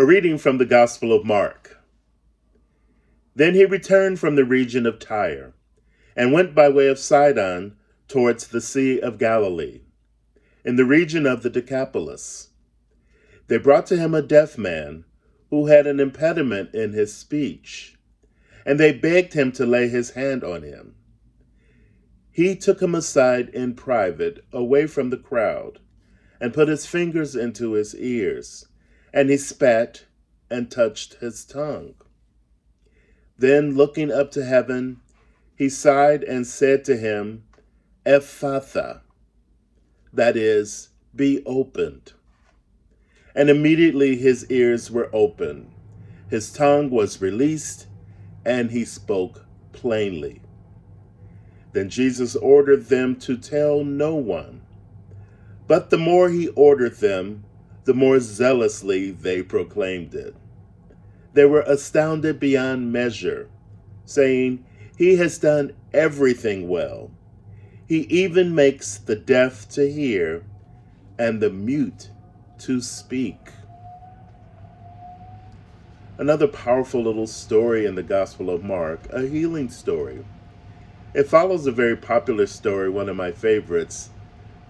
A reading from the Gospel of Mark. Then he returned from the region of Tyre and went by way of Sidon towards the Sea of Galilee, in the region of the Decapolis. They brought to him a deaf man who had an impediment in his speech, and they begged him to lay his hand on him. He took him aside in private, away from the crowd, and put his fingers into his ears, and he spat and touched his tongue. Then, looking up to heaven, he sighed and said to him, Ephphatha, that is, be opened. And immediately his ears were opened, his tongue was released, and he spoke plainly. Then Jesus ordered them to tell no one. But the more he ordered them, the more zealously they proclaimed it. They were astounded beyond measure, saying, He has done everything well. He even makes the deaf to hear and the mute to speak. Another powerful little story in the Gospel of Mark, a healing story. It follows a very popular story, one of my favorites,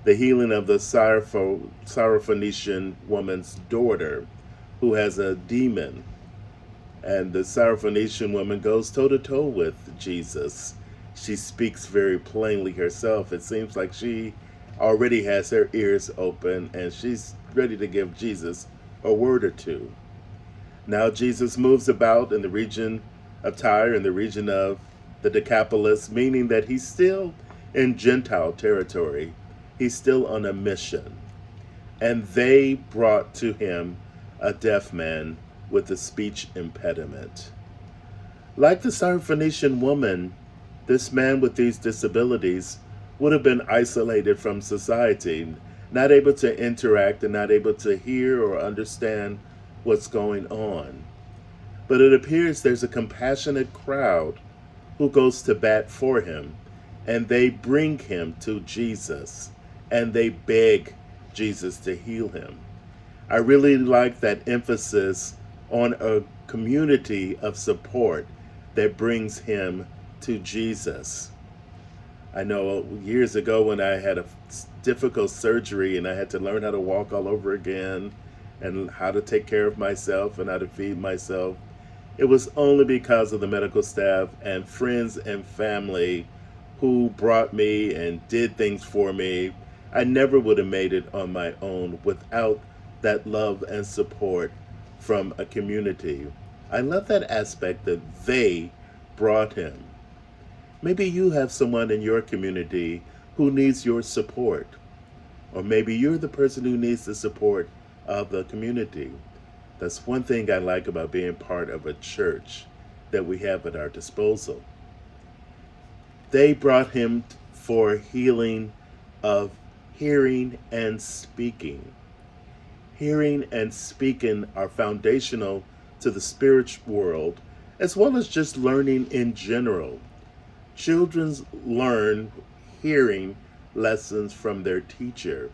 the healing of the Syrophoenician woman's daughter who has a demon. And the Syrophoenician woman goes toe-to-toe with Jesus. She speaks very plainly herself. It seems like she already has her ears open and she's ready to give Jesus a word or two. Now Jesus moves about in the region of Tyre, in the region of the Decapolis, meaning that he's still in Gentile territory. He's still on a mission. And they brought to him a deaf man with a speech impediment. Like the Syrophoenician woman, this man with these disabilities would have been isolated from society, not able to interact and not able to hear or understand what's going on. But it appears there's a compassionate crowd who goes to bat for him, and they bring him to Jesus, and they beg Jesus to heal him. I really like that emphasis on a community of support that brings him to Jesus. I know years ago when I had a difficult surgery and I had to learn how to walk all over again and how to take care of myself and how to feed myself, it was only because of the medical staff and friends and family who brought me and did things for me. I never would have made it on my own without that love and support from a community. I love that aspect that they brought him. Maybe you have someone in your community who needs your support, or maybe you're the person who needs the support of the community. That's one thing I like about being part of a church that we have at our disposal. They brought him for healing of hearing and speaking. Hearing and speaking are foundational to the spiritual world, as well as just learning in general. Children learn hearing lessons from their teacher,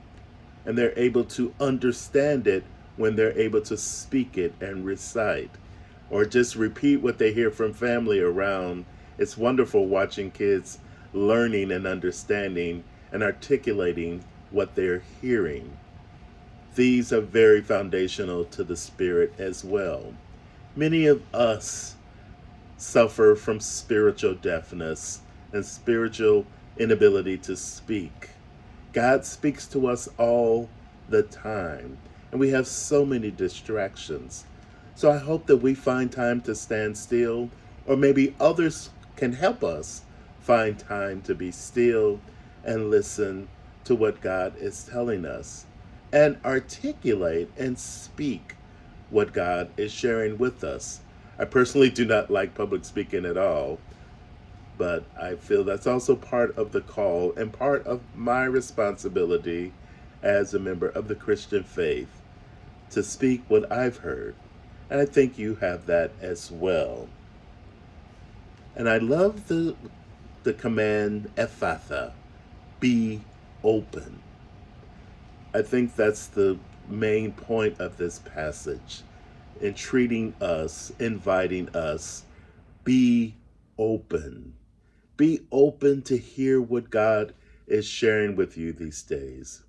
and they're able to understand it when they're able to speak it and recite, or just repeat what they hear from family around. It's wonderful watching kids learning and understanding and articulating what they're hearing. These are very foundational to the spirit as well. Many of us suffer from spiritual deafness and spiritual inability to speak. God speaks to us all the time, and we have so many distractions. So I hope that we find time to stand still, or maybe others can help us find time to be still and listen to what God is telling us, and articulate and speak what God is sharing with us. I personally do not like public speaking at all, but I feel that's also part of the call and part of my responsibility as a member of the Christian faith to speak what I've heard. And I think you have that as well. And I love the command Ephphatha, be open. I think that's the main point of this passage, entreating us, inviting us. Be open. Be open to hear what God is sharing with you these days.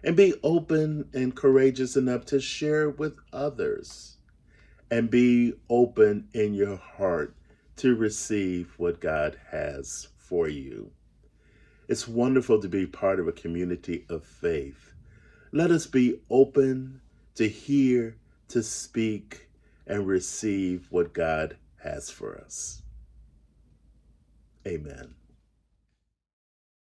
And be open and courageous enough to share with others. And be open in your heart to receive what God has for you. It's wonderful to be part of a community of faith. Let us be open to hear, to speak, and receive what God has for us. Amen.